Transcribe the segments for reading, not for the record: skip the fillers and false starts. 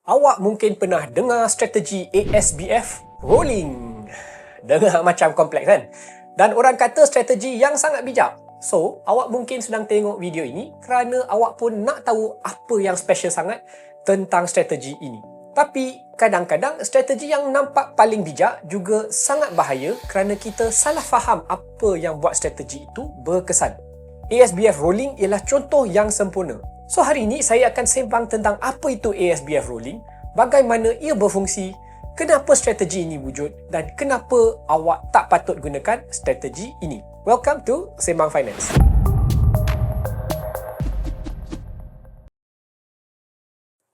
Awak mungkin pernah dengar strategi ASBF rolling. Dengar macam kompleks kan? Dan orang kata strategi yang sangat bijak. So, awak mungkin sedang tengok video ini kerana awak pun nak tahu apa yang special sangat tentang strategi ini. Tapi, kadang-kadang strategi yang nampak paling bijak juga sangat bahaya kerana kita salah faham apa yang buat strategi itu berkesan. ASBF rolling ialah contoh yang sempurna. So hari ini saya akan sembang tentang apa itu ASBF rolling, bagaimana ia berfungsi, kenapa strategi ini wujud dan kenapa awak tak patut gunakan strategi ini. Welcome to Sembang Finance.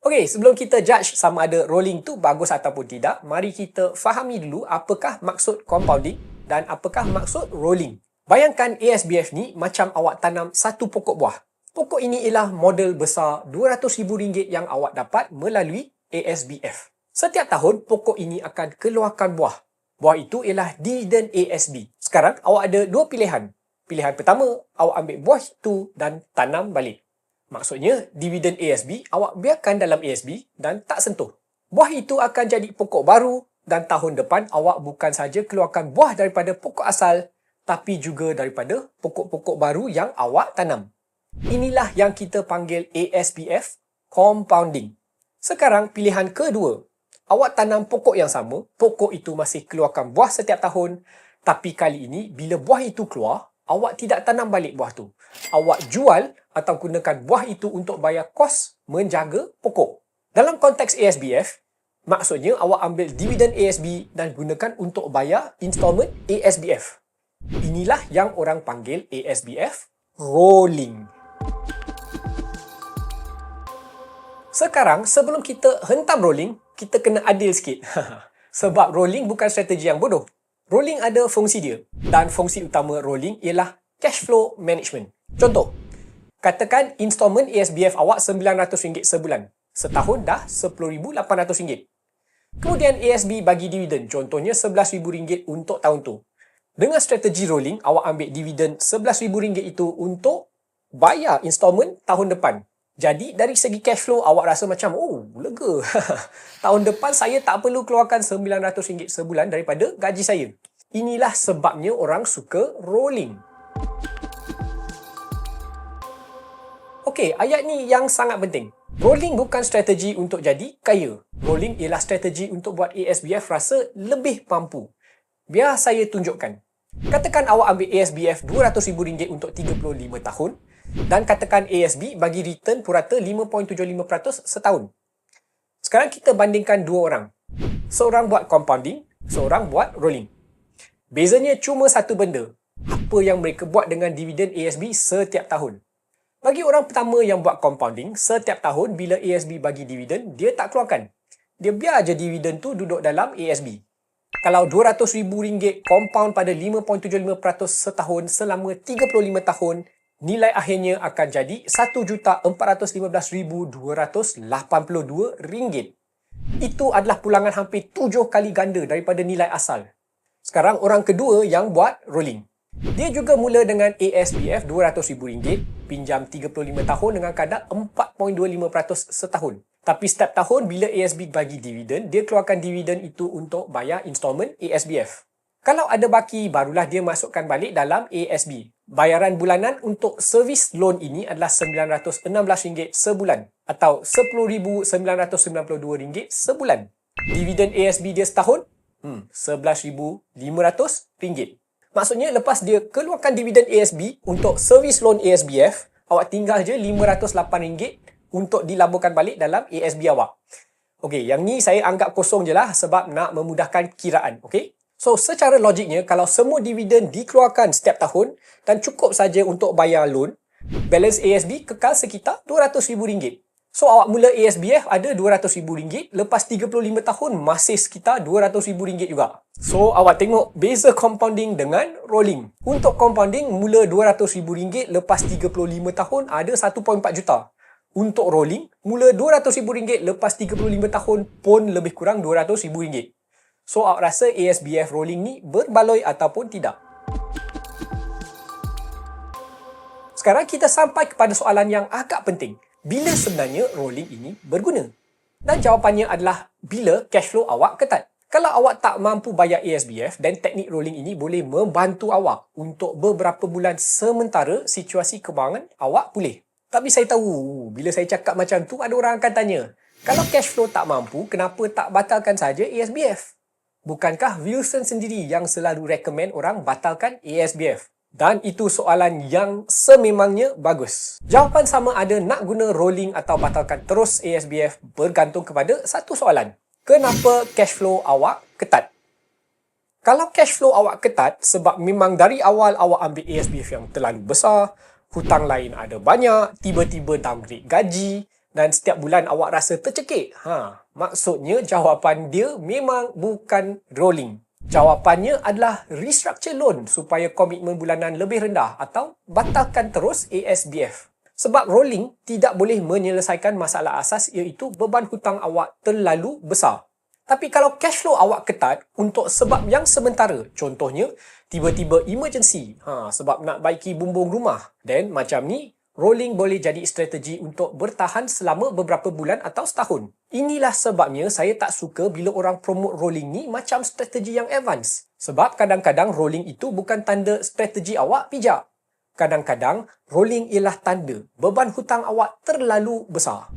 Okey, sebelum kita judge sama ada rolling tu bagus ataupun tidak, mari kita fahami dulu apakah maksud compounding dan apakah maksud rolling. Bayangkan ASBF ni macam awak tanam satu pokok buah. Pokok ini ialah modal besar RM200,000 yang awak dapat melalui ASBF. Setiap tahun, pokok ini akan keluarkan buah. Buah itu ialah dividen ASB. Sekarang, awak ada dua pilihan. Pilihan pertama, awak ambil buah itu dan tanam balik. Maksudnya, dividen ASB, awak biarkan dalam ASB dan tak sentuh. Buah itu akan jadi pokok baru dan tahun depan awak bukan saja keluarkan buah daripada pokok asal, tapi juga daripada pokok-pokok baru yang awak tanam. Inilah yang kita panggil ASBF, compounding. Sekarang pilihan kedua. Awak tanam pokok yang sama, pokok itu masih keluarkan buah setiap tahun, tapi kali ini bila buah itu keluar, awak tidak tanam balik buah tu. Awak jual atau gunakan buah itu untuk bayar kos menjaga pokok. Dalam konteks ASBF, maksudnya awak ambil dividen ASB dan gunakan untuk bayar installment ASBF. Inilah yang orang panggil ASBF rolling. Sekarang, sebelum kita hentam rolling, kita kena adil sikit. Sebab rolling bukan strategi yang bodoh. Rolling ada fungsi dia. Dan fungsi utama rolling ialah cash flow management. Contoh, katakan installment ASBF awak RM900 sebulan. Setahun dah RM10,800. Kemudian ASB bagi dividen, contohnya RM11,000 untuk tahun tu. Dengan strategi rolling, awak ambil dividen RM11,000 itu untuk bayar installment tahun depan. Jadi, dari segi cash flow, awak rasa macam, oh, lega. Tahun depan, saya tak perlu keluarkan RM900 sebulan daripada gaji saya. Inilah sebabnya orang suka rolling. Okey, ayat ni yang sangat penting. Rolling bukan strategi untuk jadi kaya. Rolling ialah strategi untuk buat ASBF rasa lebih mampu. Biar saya tunjukkan. Katakan awak ambil ASBF RM200,000 untuk 35 tahun dan katakan ASB bagi return purata 5.75% setahun. Sekarang kita bandingkan dua orang. Seorang buat compounding, seorang buat rolling. Bezanya cuma satu benda. Apa yang mereka buat dengan dividen ASB setiap tahun. Bagi orang pertama yang buat compounding, setiap tahun bila ASB bagi dividen, dia tak keluarkan. Dia biar je dividen tu duduk dalam ASB. Kalau RM200,000 compound pada 5.75% setahun selama 35 tahun, nilai akhirnya akan jadi RM1,415,282. Itu adalah pulangan hampir 7 kali ganda daripada nilai asal. Sekarang orang kedua yang buat rolling. Dia juga mula dengan ASBF RM200,000, pinjam 35 tahun dengan kadar 4.25% setahun. Tapi setiap tahun bila ASB bagi dividen, dia keluarkan dividen itu untuk bayar installment ASBF. Kalau ada baki, barulah dia masukkan balik dalam ASB. Bayaran bulanan untuk servis loan ini adalah RM916 sebulan atau RM10,992 sebulan. Dividen ASB dia setahun? RM11,500. Maksudnya lepas dia keluarkan dividen ASB untuk servis loan ASBF, awak tinggal je RM508 untuk dilaburkan balik dalam ASB awak. Okey, yang ni saya anggap kosong je lah sebab nak memudahkan kiraan. Okey? So, secara logiknya, kalau semua dividen dikeluarkan setiap tahun dan cukup saja untuk bayar loan, balance ASB kekal sekitar RM200,000. So, awak mula ASBF ada RM200,000, lepas 35 tahun masih sekitar RM200,000 juga. So, awak tengok beza compounding dengan rolling. Untuk compounding, mula RM200,000, lepas 35 tahun ada 1.4 juta. Untuk rolling, mula RM200,000, lepas 35 tahun pun lebih kurang RM200,000. So, awak rasa ASBF rolling ni berbaloi ataupun tidak? Sekarang kita sampai kepada soalan yang agak penting. Bila sebenarnya rolling ini berguna? Dan jawapannya adalah bila cash flow awak ketat. Kalau awak tak mampu bayar ASBF, dan teknik rolling ini boleh membantu awak untuk beberapa bulan sementara situasi kewangan awak pulih. Tapi saya tahu, bila saya cakap macam tu, ada orang akan tanya, kalau cash flow tak mampu, kenapa tak batalkan saja ASBF? Bukankah Wilson sendiri yang selalu recommend orang batalkan ASBF? Dan itu soalan yang sememangnya bagus. Jawapan sama ada nak guna rolling atau batalkan terus ASBF bergantung kepada satu soalan. Kenapa cash flow awak ketat? Kalau cash flow awak ketat sebab memang dari awal awak ambil ASBF yang terlalu besar, hutang lain ada banyak, tiba-tiba downgrade gaji dan setiap bulan awak rasa tercekik. Maksudnya jawapan dia memang bukan rolling. Jawapannya adalah restructure loan supaya komitmen bulanan lebih rendah atau batalkan terus ASBF. Sebab rolling tidak boleh menyelesaikan masalah asas iaitu beban hutang awak terlalu besar. Tapi kalau cash flow awak ketat untuk sebab yang sementara, contohnya tiba-tiba emergency, sebab nak baiki bumbung rumah, then macam ni, rolling boleh jadi strategi untuk bertahan selama beberapa bulan atau setahun. Inilah sebabnya saya tak suka bila orang promote rolling ni macam strategi yang advance. Sebab kadang-kadang rolling itu bukan tanda strategi awak pijak. Kadang-kadang, rolling ialah tanda beban hutang awak terlalu besar.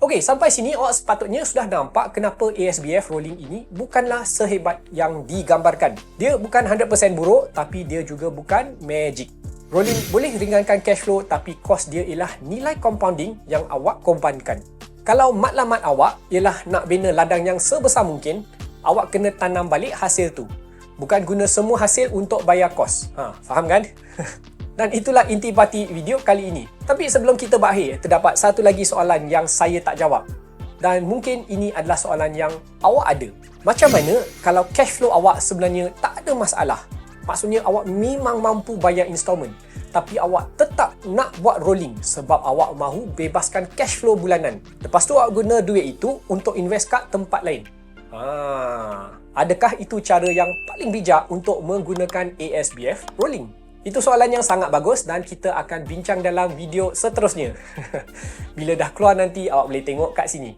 Okey, sampai sini awak sepatutnya sudah nampak kenapa ASBF rolling ini bukanlah sehebat yang digambarkan. Dia bukan 100% buruk, tapi dia juga bukan magic. Rolling boleh ringankan cash flow, tapi kos dia ialah nilai compounding yang awak korbankan. Kalau matlamat awak ialah nak bina ladang yang sebesar mungkin, awak kena tanam balik hasil tu. Bukan guna semua hasil untuk bayar kos. Faham kan? Dan itulah intipati video kali ini. Tapi sebelum kita berakhir, terdapat satu lagi soalan yang saya tak jawab. Dan mungkin ini adalah soalan yang awak ada. Macam mana kalau cash flow awak sebenarnya tak ada masalah? Maksudnya awak memang mampu bayar installment, tapi awak tetap nak buat rolling sebab awak mahu bebaskan cash flow bulanan. Lepas tu awak guna duit itu untuk invest kat tempat lain. Adakah itu cara yang paling bijak untuk menggunakan ASBF rolling? Itu soalan yang sangat bagus dan kita akan bincang dalam video seterusnya. Bila dah keluar nanti awak boleh tengok kat sini.